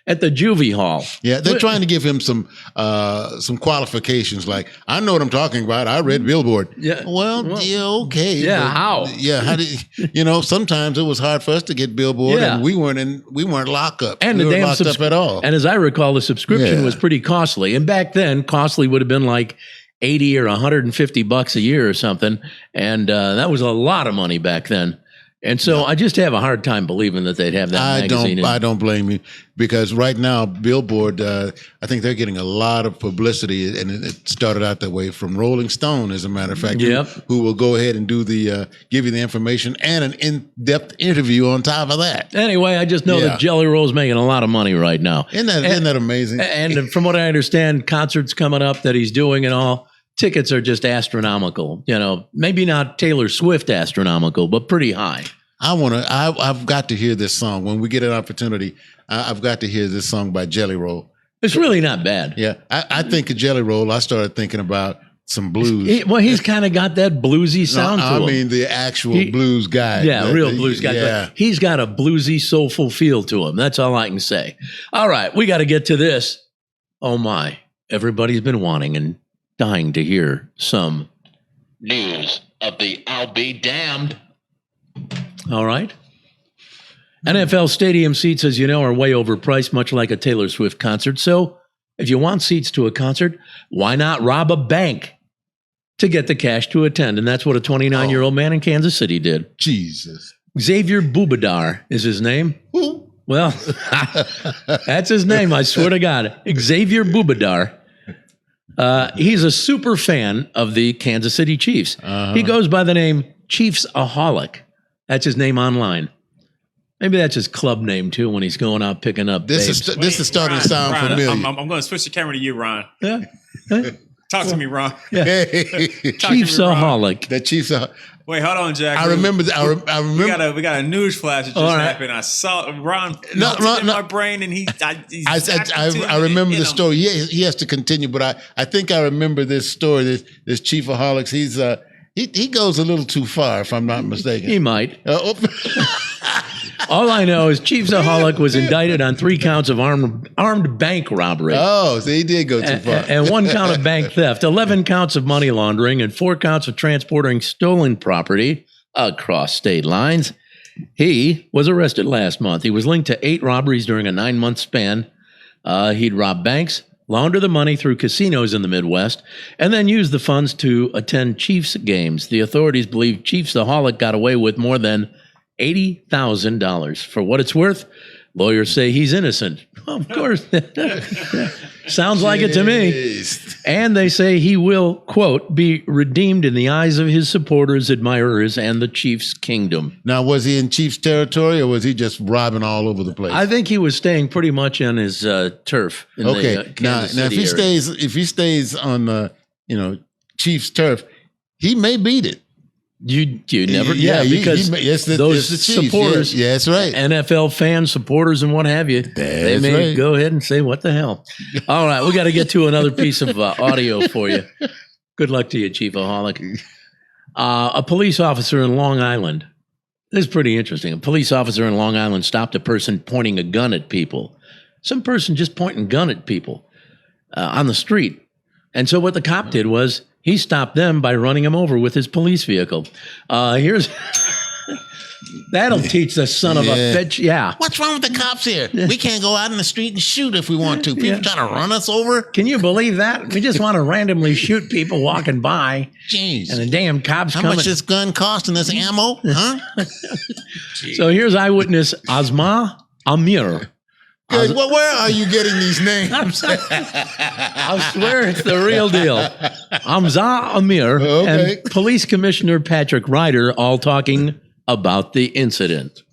at the Juvie Hall. Yeah, they're trying to give him some qualifications. Like, I know what I'm talking about. I read Billboard. Yeah. Well, yeah, okay. Yeah, how? Yeah, how did sometimes it was hard for us to get Billboard, and we weren't locked up. And we the weren't damn locked up at all. And as I recall, the subscription was pretty costly. And back then, costly would have been like $80 or $150 a year or something. And that was a lot of money back then. And so I just have a hard time believing that they'd have that magazine. I don't blame you, because right now Billboard, I think they're getting a lot of publicity, and it started out that way from Rolling Stone, as a matter of fact, who will go ahead and do give you the information and an in-depth interview on top of that. Anyway, I just know that Jelly Roll's making a lot of money right now. Isn't that amazing? And from what I understand, concerts coming up that he's doing and all, tickets are just astronomical. Maybe not Taylor Swift astronomical, but pretty high. I've got to hear this song when we get an opportunity. I've got to hear this song by Jelly Roll. It's really not bad. Yeah, I think of Jelly Roll. I started thinking about some blues. He's kind of got that bluesy sound to him. I mean, the actual blues guy. Yeah, real blues guy. Yeah. He's got a bluesy, soulful feel to him. That's all I can say. All right, we got to get to this. Oh my, everybody's been wanting and dying to hear some news of the I'll be damned. All right. NFL stadium seats, as you know, are way overpriced, much like a Taylor Swift concert. So if you want seats to a concert, why not rob a bank to get the cash to attend? And that's what a 29-year-old man in Kansas City did. Jesus. Xavier Bubadar is his name. Who? Well, that's his name, I swear to God. Xavier Bubadar. He's a super fan of the Kansas City Chiefs. He goes by the name Chiefs-aholic. That's his name online. Maybe that's his club name too when he's going out picking up this babes. This is starting to sound familiar. I'm going to switch the camera to you, Ron. Yeah. Talk to me, Ron. Yeah. Chiefs-aholic. The Chiefs-aholic. Wait, hold on, Jack. I remember. We got a news flash that just happened. I saw Ron. In my brain, and I remember the story. Yeah, he has to continue, but I think I remember this story. This Chiefaholics. He goes a little too far, if I'm not mistaken. He might. All I know is Chiefs-aholic was indicted on 3 counts of armed bank robbery. Oh, so he did go too far. And 1 count of bank theft, 11 counts of money laundering, and 4 counts of transporting stolen property across state lines. He was arrested last month. He was linked to 8 robberies during a 9-month span. He'd rob banks, launder the money through casinos in the Midwest, and then use the funds to attend Chiefs games. The authorities believe Chiefs-aholic got away with more than $80,000. For what it's worth, lawyers say he's innocent. Well, of course. Sounds like it to me. And they say he will, quote, be redeemed in the eyes of his supporters, admirers, and the Chiefs' kingdom. Now, was he in Chiefs territory, or was he just robbing all over the place? I think he was staying pretty much on his turf. In the, now if he stays on Chiefs turf, he may beat it. You never, because those supporters, yeah, that's right. NFL fans, supporters, and what have you, they may go ahead and say, "What the hell?" All right, we got to get to another piece of audio for you. Good luck to you, Chiefaholic. A police officer in Long Island. This is pretty interesting. A police officer in Long Island stopped a person pointing a gun at people. Some person just pointing a gun at people on the street. And so what the cop did was he stopped them by running them over with his police vehicle. That'll teach the son of a bitch. Yeah. What's wrong with the cops here? We can't go out in the street and shoot if we want to. People trying to run us over. Can you believe that? We just want to randomly shoot people walking by. Jeez. And the damn cops coming. How much this gun cost and this ammo? Huh? So here's eyewitness Azma Amir. Good. Well, where are you getting these names? I swear it's the real deal. Hamza Amir and Police Commissioner Patrick Ryder all talking about the incident.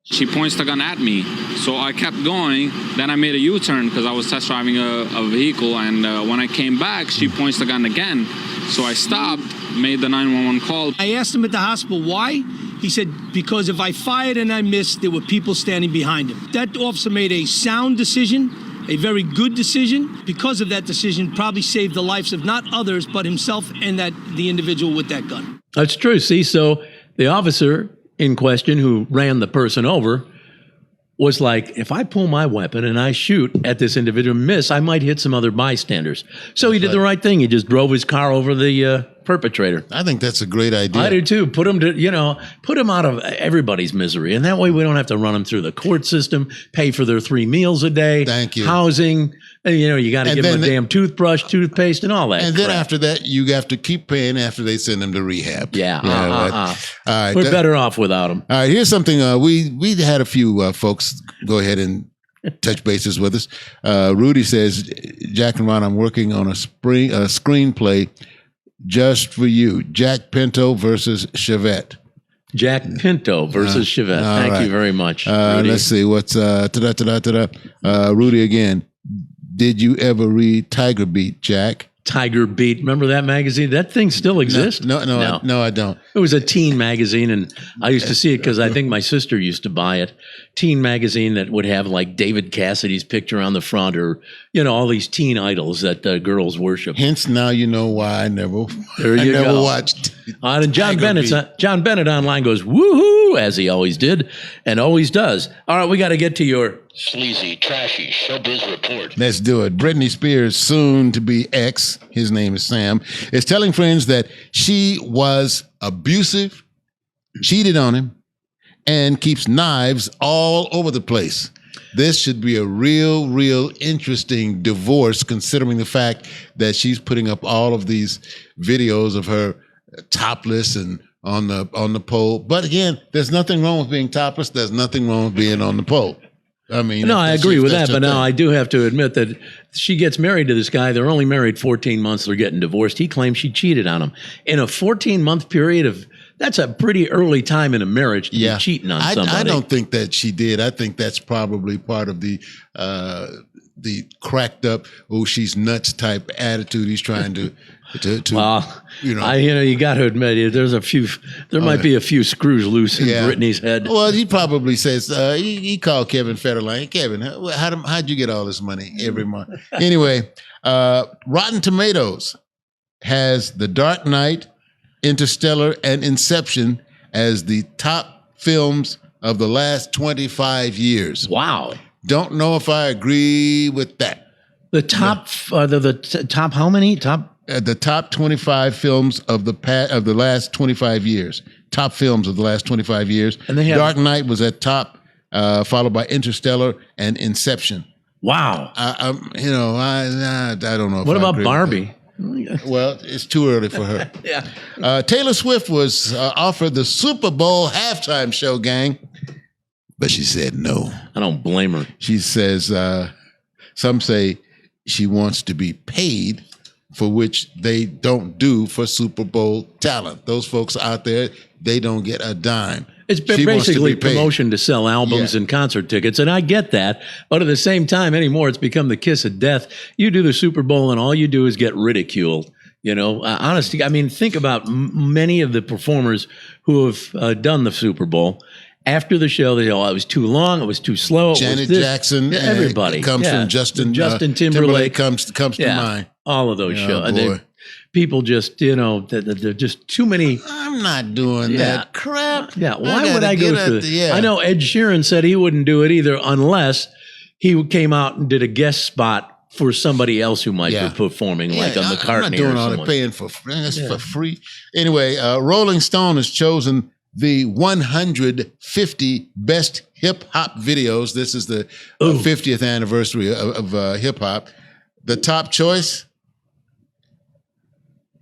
She points the gun at me. So I kept going. Then I made a U-turn because I was test driving a vehicle. And when I came back, she points the gun again. So I stopped, made the 911 call. I asked him at the hospital why. He said, because if I fired and I missed, there were people standing behind him. That officer made a sound decision, a very good decision. Because of that decision, probably saved the lives of not others, but himself and the individual with that gun. That's true. See, so the officer in question who ran the person over was like, if I pull my weapon and I shoot at this individual and miss, I might hit some other bystanders. So he did the right thing. He just drove his car over the perpetrator. I think that's a great idea. I do too. Put him out of everybody's misery. And that way we don't have to run them through the court system, pay for their 3 meals a day. Thank you. Housing. And, you got to give them a damn toothbrush, toothpaste, and all that. And then after that, you have to keep paying after they send them to rehab. Yeah. All right. We're better off without them. All right. Here's something. We had a few folks go ahead and touch bases with us. Rudy says, Jack and Ron, I'm working on a screenplay just for you. Jack Pinto versus Chevette. Jack Pinto versus Chevette. Thank you very much. Let's see. What's Rudy again. Did you ever read Tiger Beat, Jack? Tiger Beat. Remember that magazine? That thing still exists? No, I don't. It was a teen magazine, and I used to see it because I think my sister used to buy it. Teen magazine that would have like David Cassidy's picture on the front, or all these teen idols that girls worship. Hence, now you know why I never watched. And John Bennett online goes woohoo, as he always did and always does. All right, we got to get to your sleazy, trashy showbiz report. Let's do it. Britney Spears, soon to be ex, his name is Sam, is telling friends that she was abusive, cheated on him, and keeps knives all over the place. This should be a real interesting divorce, considering the fact that she's putting up all of these videos of her topless and on the pole. But again, there's nothing wrong with being topless. There's nothing wrong with being on the pole. I mean, no, I agree with that, but now I do have to admit that she gets married to this guy. They're only married 14 months. They're getting divorced. He claims she cheated on him in a 14-month period that's a pretty early time in a marriage to be cheating on somebody. I don't think that she did. I think that's probably part of the cracked up, she's nuts type attitude he's trying to well, you got to admit there might be a few screws loose in Britney's head. Well, he probably says he called Kevin Federline. Kevin, how'd you get all this money every month? Anyway, Rotten Tomatoes has The Dark Knight, Interstellar, and Inception as the top films of the last 25 years. Wow. Don't know if I agree with that. The top, the top how many? The top 25 films of the last 25 years. Top films of the last 25 years. And they have Dark Knight was at top, followed by Interstellar and Inception. Wow. I don't know. What about Barbie? Well, it's too early for her. Yeah. Taylor Swift was offered the Super Bowl halftime show, gang, but she said no. I don't blame her. She says some say she wants to be paid for which they don't do for Super Bowl talent. Those folks out there, they don't get a dime. It's basically promotion to sell albums and concert tickets, and I get that. But at the same time, anymore, it's become the kiss of death. You do the Super Bowl, and all you do is get ridiculed. Honestly, I mean, think about many of the performers who have done the Super Bowl. After the show, they go, it was too long, it was too slow. Janet Jackson, everybody comes from Justin Timberlake comes to mind. All of those shows. And people just, they're just too many. I'm not doing that crap. Yeah, why would I go through that? I know Ed Sheeran said he wouldn't do it either unless he came out and did a guest spot for somebody else who might be performing, like on McCartney. I'm not doing all the paying for free. Anyway, Rolling Stone has chosen the 150 best hip hop videos. This is the 50th anniversary of hip hop. The top choice?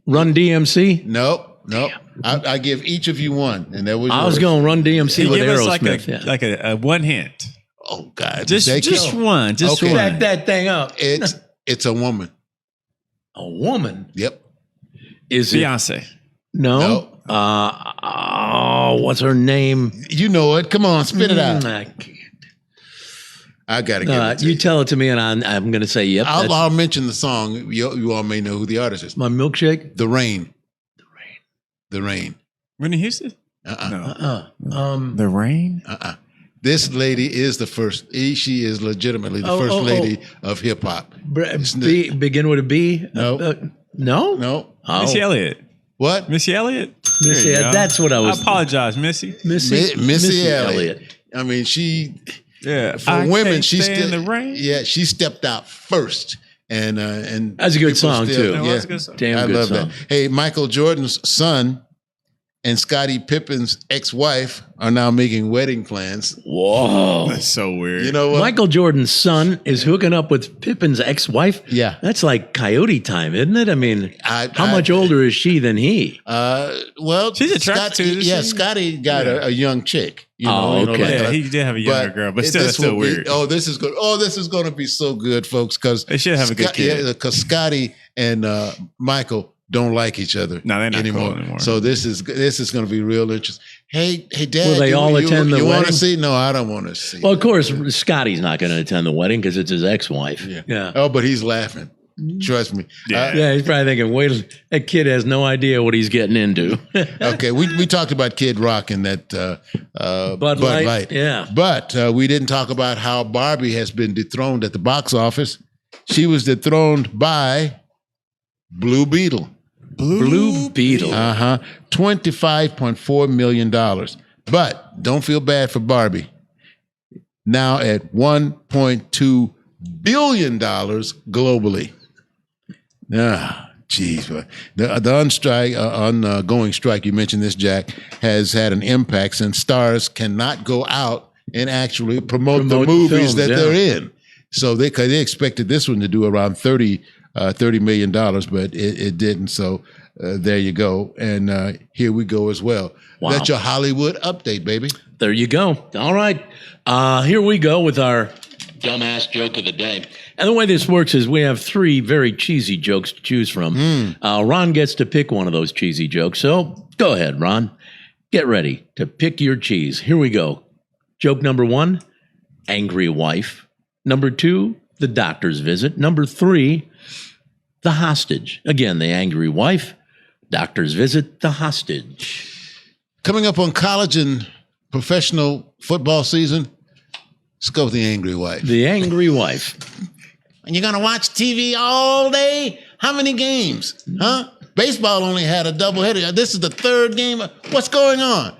Run DMC? Nope. I give each of you one, and that was. I was going to Run DMC with Aerosmith. Like a one hint. Oh God! Just one. Just one. Back that thing up. It's a woman. A woman? Yep. Is Beyonce? No. What's her name? You know it. Come on, spit it out. I got to give it to you. Tell it to me, and I'm going to say, yep. I'll mention the song. You all may know who the artist is. My Milkshake? The Rain. The Rain. Whitney Houston? The Rain? This lady is the first. She is legitimately the first lady of hip hop. Begin with a B? No. No? Missy Elliott. What? Missy Elliott? Missy, that's what I was. I apologize, Missy. Missy Elliott. I mean, she. Yeah. For women, she in the rain. Yeah, she stepped out first. And that's a good song too. Yeah, that's a good song. Damn I good love song. that. Hey, Michael Jordan's son and Scottie Pippen's ex-wife are now making wedding plans. Whoa. That's so weird. You know what? Michael Jordan's son is hooking up with Pippen's ex-wife? Yeah. That's like coyote time, isn't it? I mean, how much older is she than he? Well, she's attractive to Scottie got a young chick. You know, okay. Yeah, he did have a younger girl, but still, that's still weird. This is good. This is going to be so good, folks, because they should have a good kid. Yeah, because Scottie and Michael don't like each other they're not anymore. Cool anymore. So this is going to be real interesting. Hey, Dad, will they all attend the wedding? You want to see? No, I don't want to see. Well, of course, Scotty's not going to attend the wedding because it's his ex-wife. Yeah. Oh, but he's laughing. Trust me. Yeah, he's probably thinking, wait, that kid has no idea what he's getting into. Okay, we talked about Kid Rock and that Bud Light. Yeah. But we didn't talk about how Barbie has been dethroned at the box office. She was dethroned by Blue Beetle. Blue Beetle. $25.4 million. But don't feel bad for Barbie. Now at $1.2 billion globally. Geez. The ongoing strike, you mentioned this, Jack, has had an impact since stars cannot go out and actually promote the movies that they're in. So they expected this one to do around $30 million, but it didn't. So there you go. And here we go as well. Wow. That's your Hollywood update, baby. There you go. All right. Here we go with our dumbass joke of the day. And the way this works is we have 3 very cheesy jokes to choose from. Ron gets to pick one of those cheesy jokes. So go ahead, Ron. Get ready to pick your cheese. Here we go. Joke number 1, angry wife. Number 2, the doctor's visit. Number 3, the hostage. Again, the angry wife, doctor's visit, the hostage. Coming up on college and professional football season, let's go with the angry wife. The angry wife. And you're going to watch TV all day? How many games? Huh? Baseball only had a doubleheader. This is the 3rd game. What's going on?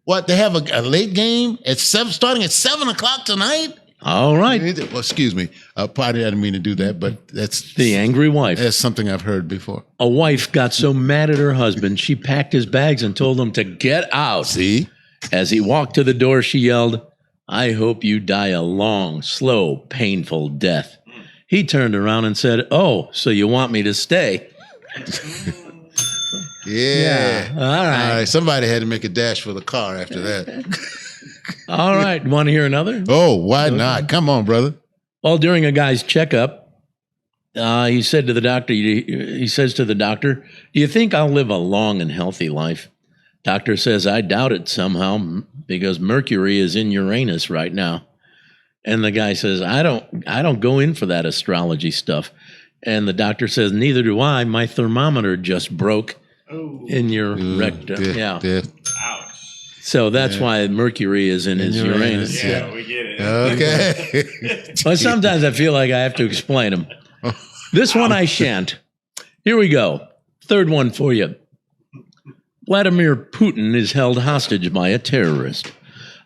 What, they have a late game starting at 7 o'clock tonight? All right. Well, excuse me. I didn't mean to do that, but that's... The angry wife. That's something I've heard before. A wife got so mad at her husband, she packed his bags and told him to get out. See? As he walked to the door, she yelled, "I hope you die a long, slow, painful death." He turned around and said, "Oh, so you want me to stay?" Yeah. All right. Somebody had to make a dash for the car after that. All right. Want to hear another? Oh, why not? Come on, brother. Well, during a guy's checkup, he said to the doctor, he says to the doctor, "Do you think I'll live a long and healthy life?" Doctor says, "I doubt it somehow because Mercury is in Uranus right now." And the guy says, I don't go in for that astrology stuff. And the doctor says, "Neither do I. My thermometer just broke in your rectum." Yeah. Ouch. So that's why Mercury is in his Uranus. Yeah, we get it. Okay. But sometimes I feel like I have to explain them. This one I shan't. Here we go. 3rd one for you. Vladimir Putin is held hostage by a terrorist.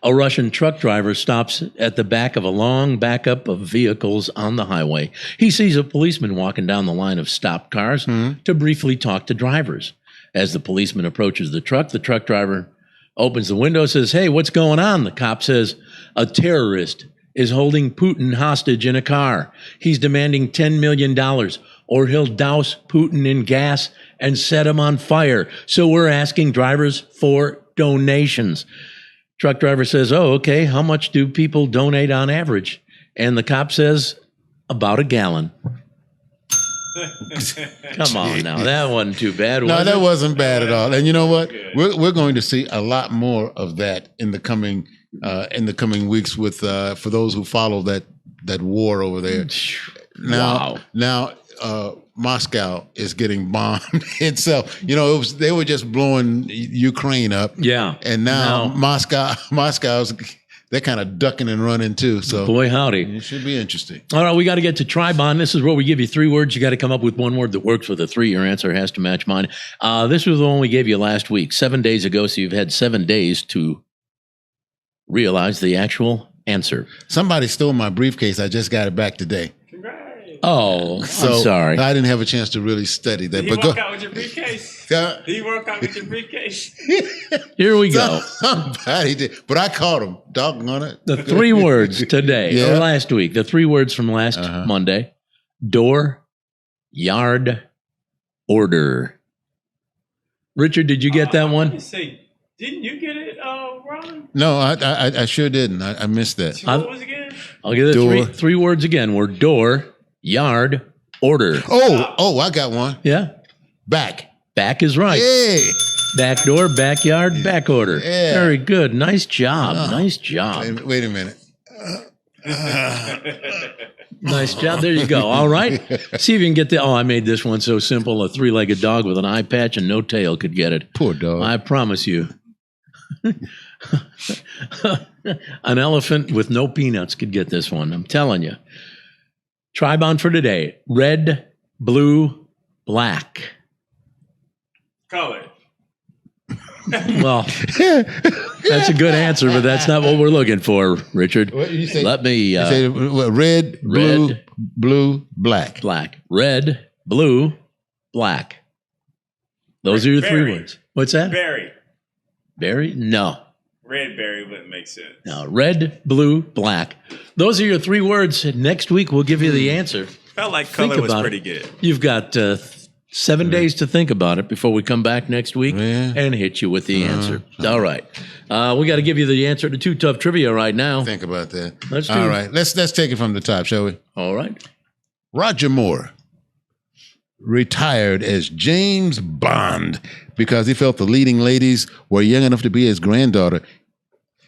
A Russian truck driver stops at the back of a long backup of vehicles on the highway. He sees a policeman walking down the line of stopped cars to briefly talk to drivers. As the policeman approaches the truck driver opens the window, says, "Hey, what's going on?" The cop says, "A terrorist is holding Putin hostage in a car. He's demanding $10 million or he'll douse Putin in gas and set him on fire. So we're asking drivers for donations." Truck driver says, "Oh, okay. How much do people donate on average?" And the cop says, "About a gallon." Come on now, that wasn't too bad. No, that wasn't bad at all. And you know what? We're going to see a lot more of that in the coming weeks with for those who follow that war over there. Now, Moscow is getting bombed itself. You know, they were just blowing Ukraine up. Yeah, and now Moscow's. They're kind of ducking and running too. So, boy, howdy. It should be interesting. All right, we got to get to Tribon. This is where we give you 3 words. You got to come up with one word that works with a 3. Your answer has to match mine. This was the one we gave you last week, 7 days ago. So you've had 7 days to realize the actual answer. Somebody stole my briefcase. I just got it back today. Oh, so I'm sorry. I didn't have a chance to really study that. Did you walk out with your briefcase? Did you walk out with your briefcase? Here we go. Somebody did, but I caught him. Doggone it. The 3 words today or last week. The 3 words from last Monday: door, yard, order. Richard, did you get that one? Let me see. Didn't you get it, Ron? No, I sure didn't. I missed that. So what was it again? I'll give it 3 words again. We're door, yard, order. Oh, I got one. Yeah. Back. Back is right. Hey. Back door, backyard, back order. Yeah. Very good. Nice job. Nice job. Wait a minute. Nice job. There you go. All right. See if you can get the. Oh, I made this one so simple. A 3-legged dog with an eye patch and no tail could get it. Poor dog. I promise you. An elephant with no peanuts could get this one. I'm telling you. Tribon for today. Red, blue, black. Color. Well, that's a good answer, but that's not what we're looking for, Richard. What you say? Let me. You say red, blue, black. Black. Red, blue, black. Those are your 3 words. What's that? Berry. Berry? No. Red berry wouldn't make sense. No. Red, blue, black. Those are your 3 words. Next week, we'll give you the answer. Felt like color was pretty good. You've got 7 days to think about it before we come back next week and hit you with the answer. All right. We got to give you the answer to 2 tough trivia right now. Think about that. Let's do All it. right. Let's take it from the top, shall we? All right. Roger Moore retired as James Bond because he felt the leading ladies were young enough to be his granddaughter.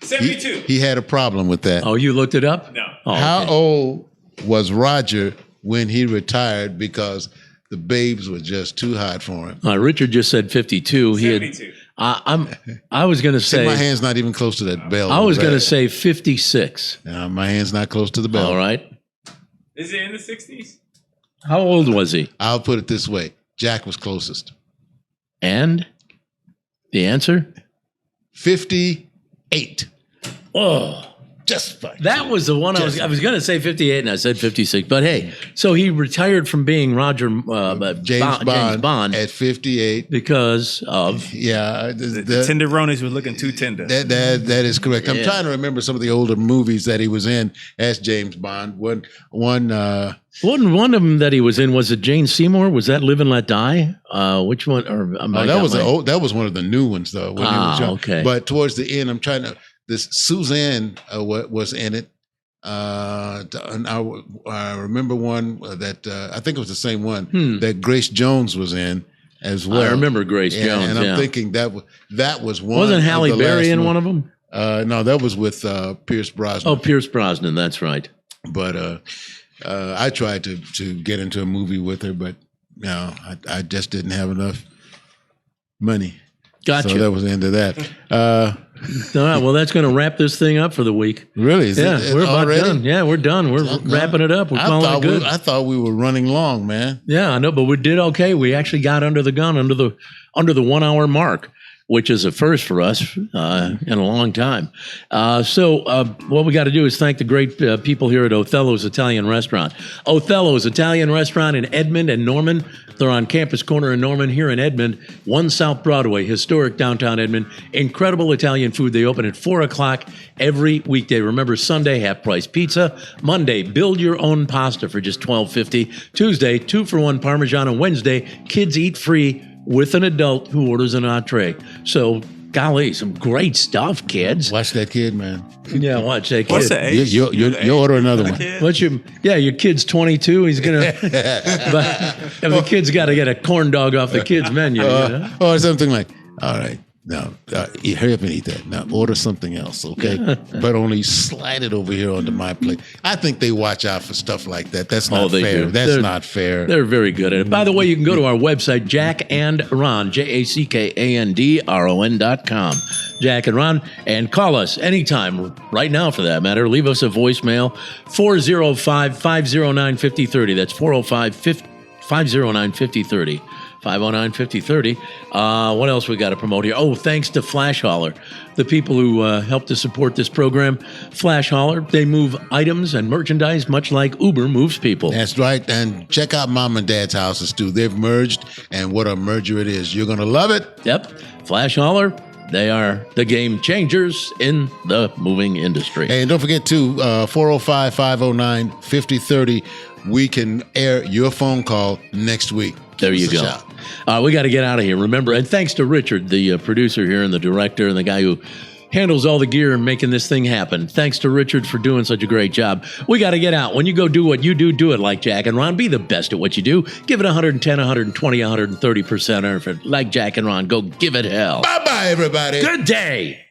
72. He had a problem with that. Oh, you looked it up? No. Oh, How old was Roger when he retired because the babes were just too hot for him? Richard just said 52. 72. I was going to say. My hand's not even close to that bell. I was going to say 56. No, my hand's not close to the bell. All right. Is it in the 60s? How old was he? I'll put it this way. Jack was closest. And the answer? 58. Oh. Just fine. That was the one I was going to say 58 and I said 56. But hey, so he retired from being James Bond at 58 because of the tenderonis were looking too tender. That is correct. I'm trying to remember some of the older movies that he was in as James Bond. Wasn't one of them that he was in? Was it Jane Seymour? Was that Live and Let Die? Which one? That was one of the new ones though. When he was young. Okay. But towards the end, I'm trying to. This Suzanne was in it. And I remember one that I think it was the same one that Grace Jones was in as well. I remember Grace Jones. And I'm thinking that was one. Wasn't Halle Berry in one of them? No, that was with Pierce Brosnan. Oh, Pierce Brosnan. That's right. But I tried to get into a movie with her, but no, I just didn't have enough money. Gotcha. So that was the end of that. All right, well, that's going to wrap this thing up for the week. Really? We're about already done. Yeah, we're done. We're wrapping it up. We're calling it good. I thought we were running long, man. Yeah, I know, but we did okay. We actually got under the gun, under the 1 hour mark, which is a first for us in a long time. So what we got to do is thank the great people here at Othello's Italian Restaurant. Othello's Italian Restaurant in Edmond and Norman. They're on Campus Corner in Norman, here in Edmond, 1 South Broadway, historic downtown Edmond. Incredible Italian food. They open at 4 o'clock every weekday. Remember, Sunday, half-price pizza. Monday, build your own pasta for just $12.50. Tuesday, 2-for-1 Parmesan. And Wednesday, kids eat free with an adult who orders an entree. So golly, some great stuff, kids. Watch that kid, man. Yeah, watch that kid. What's the age? You'll order another one. Your kid's 22. He's gonna. But if the kid's got to get a corn dog off the kid's menu, or something like, all right. Now, hurry up and eat that. Now, order something else, okay? But only slide it over here onto my plate. I think they watch out for stuff like that. That's not fair. That's not fair. They're very good at it. By the way, you can go to our website, jackandron, JACKANDRON.com. Jack and Ron, and call us anytime, right now for that matter. Leave us a voicemail, 405-509-5030. That's 405-509-5030. 509-5030. What else we got to promote here? Oh, thanks to Flash Hauler, the people who help to support this program. Flash Hauler, they move items and merchandise much like Uber moves people. That's right. And check out Mom and Dad's houses, too. They've merged, and what a merger it is. You're going to love it. Yep. Flash Hauler, they are the game changers in the moving industry. Hey, and don't forget, too, 405-509-5030. We can air your phone call next week. There you go. We got to get out of here. Remember, and thanks to Richard, the producer here and the director and the guy who handles all the gear and making this thing happen. Thanks to Richard for doing such a great job. We got to get out. When you go do what you do it like Jack and Ron. Be the best at what you do. Give it 110, 120, 130%. Or if it like Jack and Ron, go give it hell. Bye-bye, everybody. Good day.